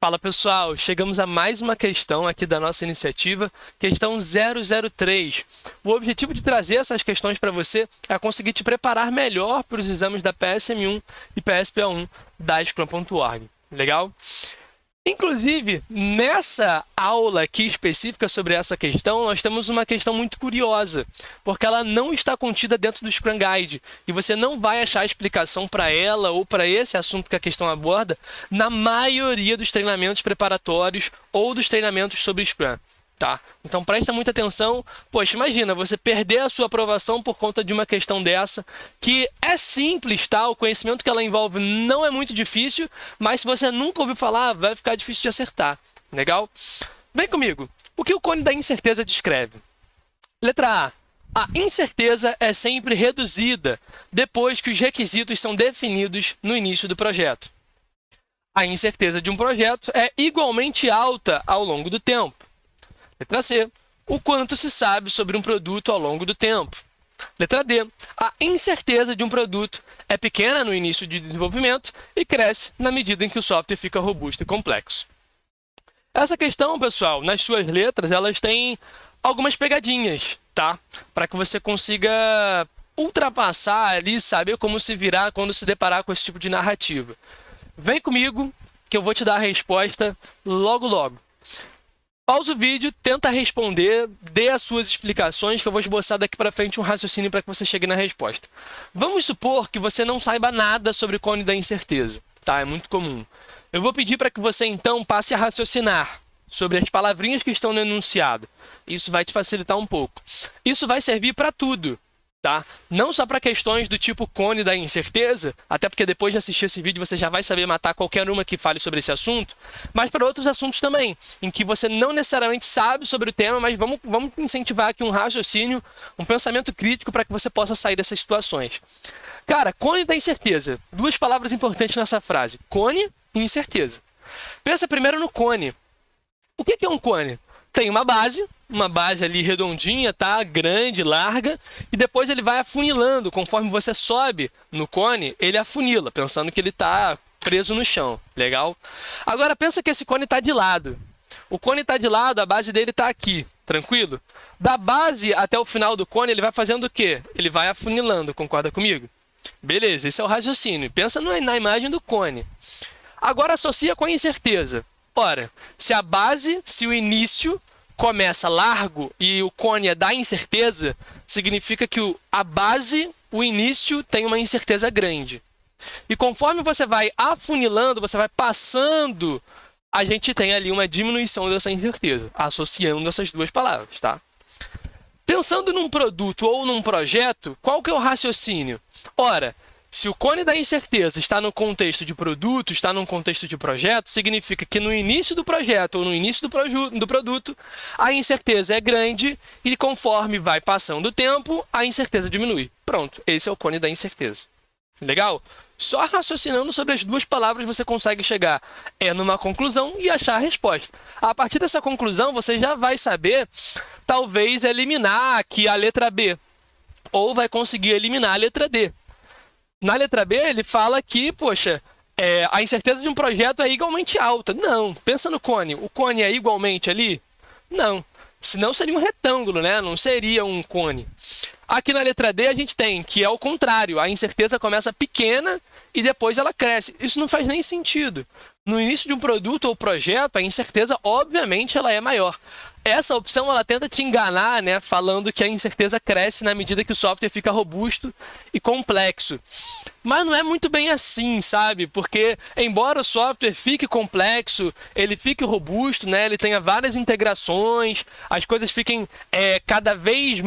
Fala pessoal, chegamos a mais uma questão aqui da nossa iniciativa, questão 003. O objetivo de trazer essas questões para você é conseguir te preparar melhor para os exames da PSM1 e PSPA1 da Scrum.org. Legal? Inclusive, nessa aula aqui específica sobre essa questão, nós temos uma questão muito curiosa, porque ela não está contida dentro do Scrum Guide, e você não vai achar explicação para ela ou para esse assunto que a questão aborda na maioria dos treinamentos preparatórios ou dos treinamentos sobre Scrum. Tá? Então presta muita atenção. Poxa, imagina você perder a sua aprovação por conta de uma questão dessa, que é simples, tá? O conhecimento que ela envolve não é muito difícil, mas se você nunca ouviu falar, vai ficar difícil de acertar. Legal? Vem comigo. O que o cone da incerteza descreve? Letra A. A incerteza é sempre reduzida depois que os requisitos são definidos no início do projeto. A incerteza de um projeto é igualmente alta ao longo do tempo. Letra C. O quanto se sabe sobre um produto ao longo do tempo. Letra D. A incerteza de um produto é pequena no início de desenvolvimento e cresce na medida em que o software fica robusto e complexo. Essa questão, pessoal, nas suas letras, elas têm algumas pegadinhas, tá? Para que você consiga ultrapassar ali, saber como se virar quando se deparar com esse tipo de narrativa. Vem comigo que eu vou te dar a resposta logo, logo. Pausa o vídeo, tenta responder, dê as suas explicações, que eu vou esboçar daqui para frente um raciocínio para que você chegue na resposta. Vamos supor que você não saiba nada sobre o cone da incerteza, tá? É muito comum. Eu vou pedir para que você, então, passe a raciocinar sobre as palavrinhas que estão no enunciado. Isso vai te facilitar um pouco. Isso vai servir para tudo, tá? Não só para questões do tipo cone da incerteza, até porque depois de assistir esse vídeo você já vai saber matar qualquer uma que fale sobre esse assunto, mas para outros assuntos também, em que você não necessariamente sabe sobre o tema, mas vamos incentivar aqui um raciocínio, um pensamento crítico para que você possa sair dessas situações. Cara, cone da incerteza. Duas palavras importantes nessa frase. Cone e incerteza. Pensa primeiro no cone. O que é um cone? Tem uma base ali redondinha, tá? Grande, larga, e depois ele vai afunilando. Conforme você sobe no cone, ele afunila, pensando que ele está preso no chão. Legal? Agora, pensa que esse cone está de lado. O cone está de lado, a base dele está aqui. Tranquilo? Da base até o final do cone, ele vai fazendo o quê? Ele vai afunilando, concorda comigo? Beleza, esse é o raciocínio. Pensa na imagem do cone. Agora, associa com a incerteza. Ora, se o início começa largo e o cone é da incerteza, significa que a base, o início, tem uma incerteza grande. E conforme você vai afunilando, você vai passando, a gente tem ali uma diminuição dessa incerteza, associando essas duas palavras, tá? Pensando num produto ou num projeto, qual que é o raciocínio? Ora, se o cone da incerteza está no contexto de produto, está no contexto de projeto, significa que no início do projeto ou no início do produto, a incerteza é grande e conforme vai passando o tempo, a incerteza diminui. Pronto, esse é o cone da incerteza. Legal? Só raciocinando sobre as duas palavras você consegue chegar numa conclusão e achar a resposta. A partir dessa conclusão, você já vai saber, talvez, eliminar aqui a letra B, ou vai conseguir eliminar a letra D. Na letra B, ele fala que, poxa, a incerteza de um projeto é igualmente alta. Não, pensa no cone. O cone é igualmente ali? Não. Senão seria um retângulo, né? Não seria um cone. Aqui na letra D, a gente tem que é o contrário. A incerteza começa pequena e depois ela cresce. Isso não faz nem sentido. No início de um produto ou projeto, a incerteza, obviamente, ela é maior. Essa opção, ela tenta te enganar, né, falando que a incerteza cresce na medida que o software fica robusto e complexo. Mas não é muito bem assim, sabe? Porque, embora o software fique complexo, ele fique robusto, né, ele tenha várias integrações, as coisas fiquem cada vez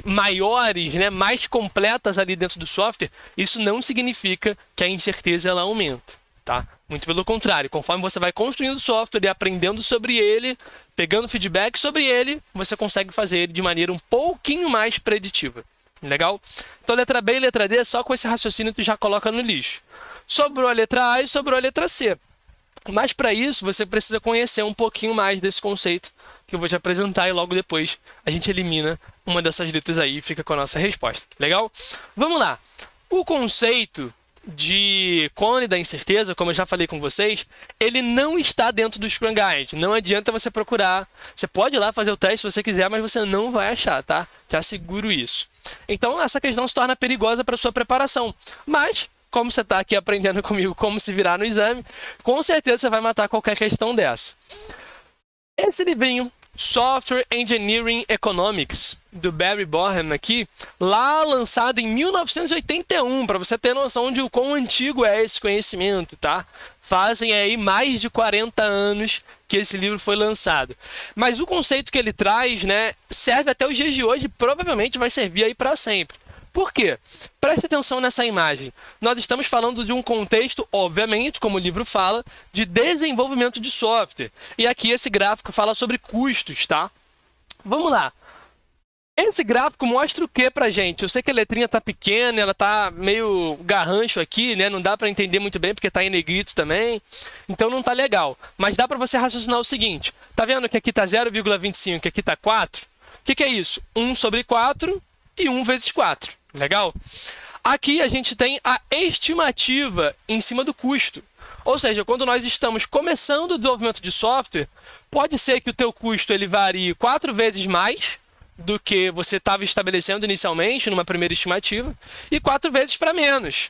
maiores, né, mais completas ali dentro do software, isso não significa que a incerteza ela aumenta, tá? Muito pelo contrário, conforme você vai construindo o software e aprendendo sobre ele, pegando feedback sobre ele, você consegue fazer ele de maneira um pouquinho mais preditiva. Legal? Então, letra B e letra D, só com esse raciocínio tu já coloca no lixo. Sobrou a letra A e sobrou a letra C. Mas, para isso, você precisa conhecer um pouquinho mais desse conceito que eu vou te apresentar e logo depois a gente elimina uma dessas letras aí e fica com a nossa resposta. Legal? Vamos lá. O conceito de cone da incerteza, como eu já falei com vocês, ele não está dentro do Scrum Guide. Não adianta você procurar. Você pode ir lá fazer o teste se você quiser, mas você não vai achar, tá? Te asseguro isso. Então, essa questão se torna perigosa para sua preparação. Mas, como você está aqui aprendendo comigo como se virar no exame, com certeza você vai matar qualquer questão dessa. Esse livrinho, Software Engineering Economics, do Barry Boehm aqui, lá lançado em 1981, para você ter noção de o quão antigo é esse conhecimento, tá? Fazem aí mais de 40 anos que esse livro foi lançado. Mas o conceito que ele traz, né, serve até os dias de hoje e provavelmente vai servir aí para sempre. Por quê? Preste atenção nessa imagem. Nós estamos falando de um contexto, obviamente, como o livro fala, de desenvolvimento de software. E aqui esse gráfico fala sobre custos, tá? Vamos lá. Esse gráfico mostra o que pra gente? Eu sei que a letrinha tá pequena, ela tá meio garrancho aqui, né? Não dá para entender muito bem porque tá em negrito também. Então não tá legal. Mas dá para você raciocinar o seguinte. Tá vendo que aqui tá 0,25, que aqui tá 4? O que é isso? 1 sobre 4 e 1 vezes 4. Legal? Aqui a gente tem a estimativa em cima do custo. Ou seja, quando nós estamos começando o desenvolvimento de software, pode ser que o teu custo ele varie 4 vezes mais do que você estava estabelecendo inicialmente numa primeira estimativa e 4 vezes para menos.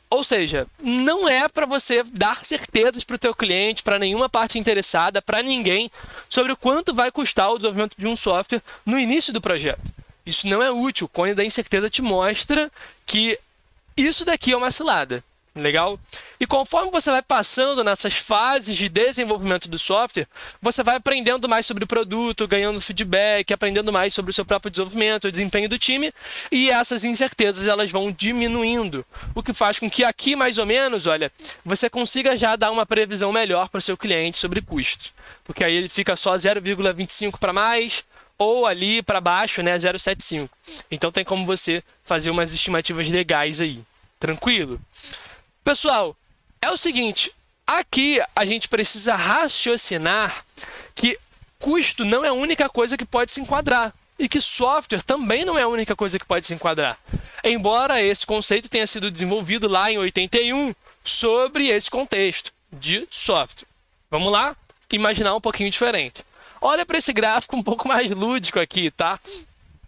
Ou seja, não é para você dar certezas para o teu cliente, para nenhuma parte interessada, para ninguém, sobre o quanto vai custar o desenvolvimento de um software no início do projeto. Isso não é útil. O cone da incerteza te mostra que isso daqui é uma cilada. Legal? E conforme você vai passando nessas fases de desenvolvimento do software, você vai aprendendo mais sobre o produto, ganhando feedback, aprendendo mais sobre o seu próprio desenvolvimento, o desempenho do time, e essas incertezas elas vão diminuindo, o que faz com que aqui, mais ou menos, olha, você consiga já dar uma previsão melhor para o seu cliente sobre custo, porque aí ele fica só 0,25 para mais, ou ali para baixo, né, 0,75. Então tem como você fazer umas estimativas legais aí. Tranquilo? Pessoal, é o seguinte, aqui a gente precisa raciocinar que custo não é a única coisa que pode se enquadrar e que software também não é a única coisa que pode se enquadrar. Embora esse conceito tenha sido desenvolvido lá em 81 sobre esse contexto de software. Vamos lá? Imaginar um pouquinho diferente. Olha para esse gráfico um pouco mais lúdico aqui, tá?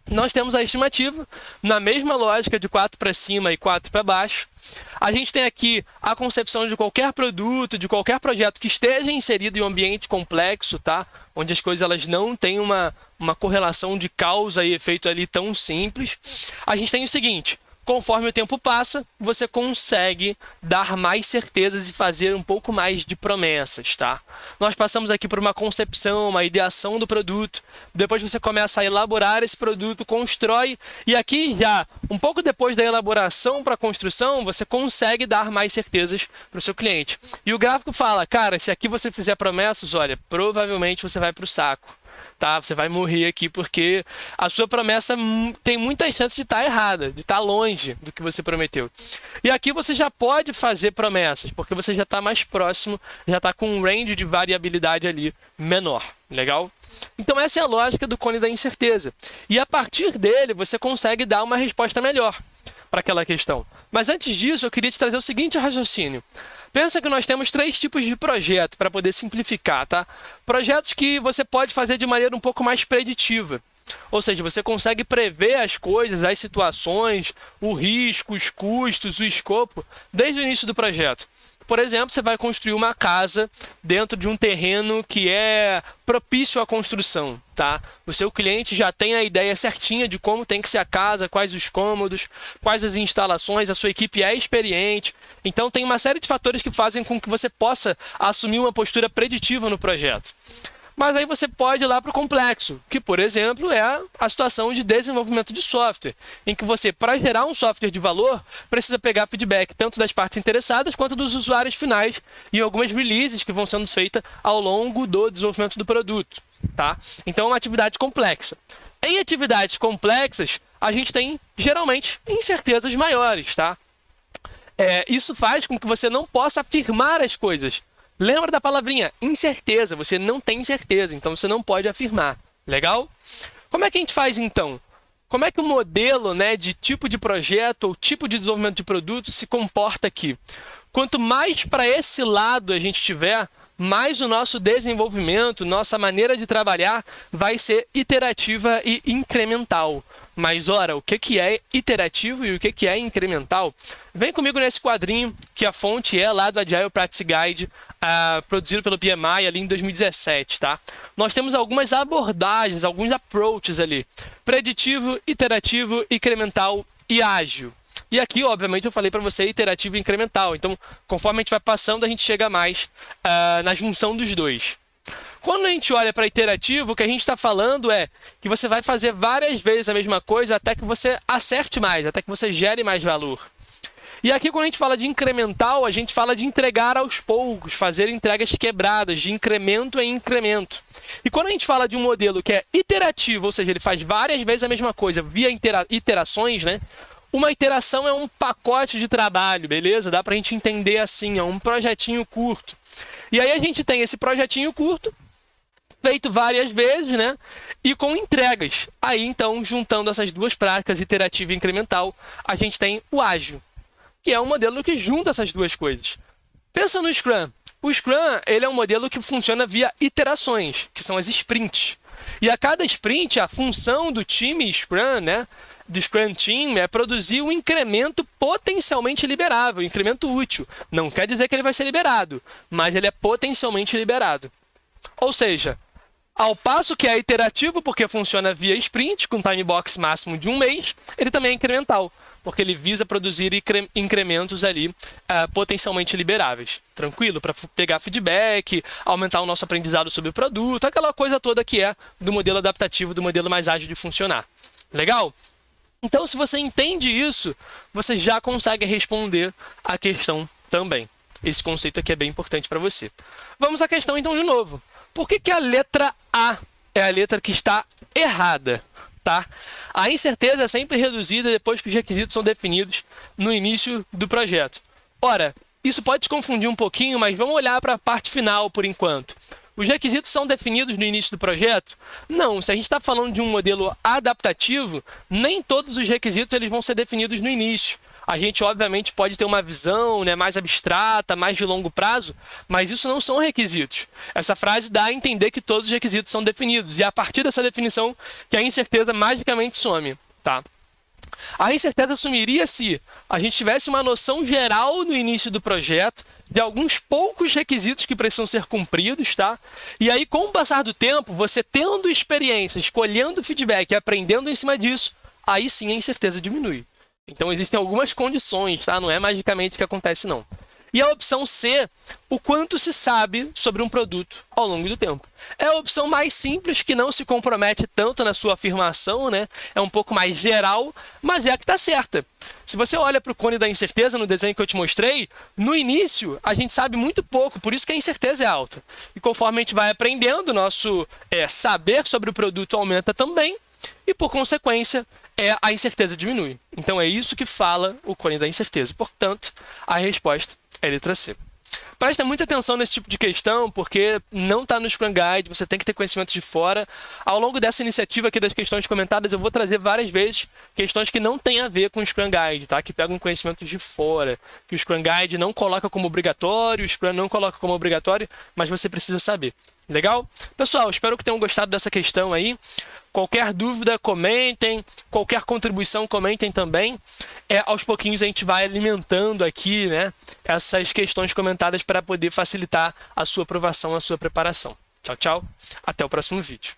Nós temos a estimativa, na mesma lógica de 4 para cima e 4 para baixo. A gente tem aqui a concepção de qualquer produto, de qualquer projeto que esteja inserido em um ambiente complexo, tá? Onde as coisas elas não têm uma correlação de causa e efeito ali tão simples. A gente tem o seguinte, conforme o tempo passa, você consegue dar mais certezas e fazer um pouco mais de promessas, tá? Nós passamos aqui por uma concepção, uma ideação do produto, depois você começa a elaborar esse produto, constrói, e aqui já, um pouco depois da elaboração para a construção, você consegue dar mais certezas para o seu cliente. E o gráfico fala, cara, se aqui você fizer promessas, olha, provavelmente você vai para o saco. Tá? Você vai morrer aqui porque a sua promessa tem muitas chances de estar errada, de estar longe do que você prometeu. E aqui você já pode fazer promessas, porque você já está mais próximo, já está com um range de variabilidade ali menor. Legal? Então essa é a lógica do cone da incerteza. E a partir dele você consegue dar uma resposta melhor para aquela questão. Mas antes disso eu queria te trazer o seguinte raciocínio. Pensa que nós temos 3 tipos de projeto para poder simplificar, tá? Projetos que você pode fazer de maneira um pouco mais preditiva. Ou seja, você consegue prever as coisas, as situações, o risco, os custos, o escopo, desde o início do projeto. Por exemplo, você vai construir uma casa dentro de um terreno que é propício à construção, tá? O seu cliente já tem a ideia certinha de como tem que ser a casa, quais os cômodos, quais as instalações, a sua equipe é experiente. Então, tem uma série de fatores que fazem com que você possa assumir uma postura preditiva no projeto. Mas aí você pode ir lá para o complexo, que, por exemplo, é a situação de desenvolvimento de software, em que você, para gerar um software de valor, precisa pegar feedback tanto das partes interessadas quanto dos usuários finais e algumas releases que vão sendo feitas ao longo do desenvolvimento do produto. Tá? Então, é uma atividade complexa. Em atividades complexas, a gente tem, geralmente, incertezas maiores. Tá? Isso faz com que você não possa afirmar as coisas. Lembra da palavrinha incerteza, você não tem certeza, então você não pode afirmar. Legal? Como é que a gente faz então? como é que o modelo, né, de tipo de projeto ou tipo de desenvolvimento de produto se comporta aqui? Quanto mais para esse lado a gente tiver, mais o nosso desenvolvimento, nossa maneira de trabalhar vai ser iterativa e incremental. Mas, ora, o que é iterativo e o que é incremental? Vem comigo nesse quadrinho, que a fonte é lá do Agile Practice Guide, produzido pelo PMI ali em 2017, tá? Nós temos algumas abordagens, alguns approaches ali. Preditivo, iterativo, incremental e ágil. E aqui, obviamente, eu falei para você iterativo e incremental. Então, conforme a gente vai passando, a gente chega mais na junção dos dois. Quando a gente olha para iterativo, o que a gente está falando é que você vai fazer várias vezes a mesma coisa até que você acerte mais, até que você gere mais valor. E aqui, quando a gente fala de incremental, a gente fala de entregar aos poucos, fazer entregas quebradas, de incremento em incremento. E quando a gente fala de um modelo que é iterativo, ou seja, ele faz várias vezes a mesma coisa via iterações, né? Uma iteração é um pacote de trabalho, beleza? Dá para a gente entender assim, é um projetinho curto. E aí a gente tem esse projetinho curto, feito várias vezes, né? E com entregas. Aí, então, juntando essas duas práticas, iterativa e incremental, a gente tem o ágil, que é um modelo que junta essas duas coisas. Pensa no Scrum. O Scrum, ele é um modelo que funciona via iterações, que são as sprints. E a cada sprint, a função do time Scrum, né, do Scrum Team, é produzir um incremento potencialmente liberável, um incremento útil. Não quer dizer que ele vai ser liberado, mas ele é potencialmente liberado. Ou seja, ao passo que é iterativo, porque funciona via sprint, com time box máximo de 1 mês, ele também é incremental, porque ele visa produzir incrementos ali potencialmente liberáveis. Tranquilo? Para pegar feedback, aumentar o nosso aprendizado sobre o produto, aquela coisa toda que é do modelo adaptativo, do modelo mais ágil de funcionar. Legal? Então, se você entende isso, você já consegue responder a questão também. Esse conceito aqui é bem importante para você. Vamos à questão, então, de novo. Por que a letra A é a letra que está errada? Tá? A incerteza é sempre reduzida depois que os requisitos são definidos no início do projeto. Ora, isso pode te confundir um pouquinho, mas vamos olhar para a parte final por enquanto. Os requisitos são definidos no início do projeto? Não, se a gente está falando de um modelo adaptativo, nem todos os requisitos eles vão ser definidos no início. A gente, obviamente, pode ter uma visão, né, mais abstrata, mais de longo prazo, mas isso não são requisitos. Essa frase dá a entender que todos os requisitos são definidos, e é a partir dessa definição que a incerteza magicamente some. Tá? A incerteza sumiria se a gente tivesse uma noção geral no início do projeto de alguns poucos requisitos que precisam ser cumpridos, tá? E aí, com o passar do tempo, você tendo experiência, escolhendo feedback e aprendendo em cima disso, aí sim a incerteza diminui. Então, existem algumas condições, tá? Não é magicamente que acontece, não. E a opção C, o quanto se sabe sobre um produto ao longo do tempo. É a opção mais simples, que não se compromete tanto na sua afirmação, né? É um pouco mais geral, mas é a que está certa. Se você olha para o cone da incerteza no desenho que eu te mostrei, no início a gente sabe muito pouco, por isso que a incerteza é alta. E conforme a gente vai aprendendo, nosso saber sobre o produto aumenta também, e por consequência, a incerteza diminui. Então é isso que fala o cone da incerteza. Portanto, a resposta é a letra C. Presta muita atenção nesse tipo de questão, porque não está no Scrum Guide, você tem que ter conhecimento de fora. Ao longo dessa iniciativa aqui das questões comentadas, eu vou trazer várias vezes questões que não têm a ver com o Scrum Guide, tá? Que pegam conhecimento de fora, que o Scrum Guide não coloca como obrigatório, o Scrum não coloca como obrigatório, mas você precisa saber. Legal? Pessoal, espero que tenham gostado dessa questão aí. Qualquer dúvida, comentem. Qualquer contribuição, comentem também. Aos pouquinhos a gente vai alimentando aqui, né, essas questões comentadas para poder facilitar a sua aprovação, a sua preparação. Tchau, tchau. Até o próximo vídeo.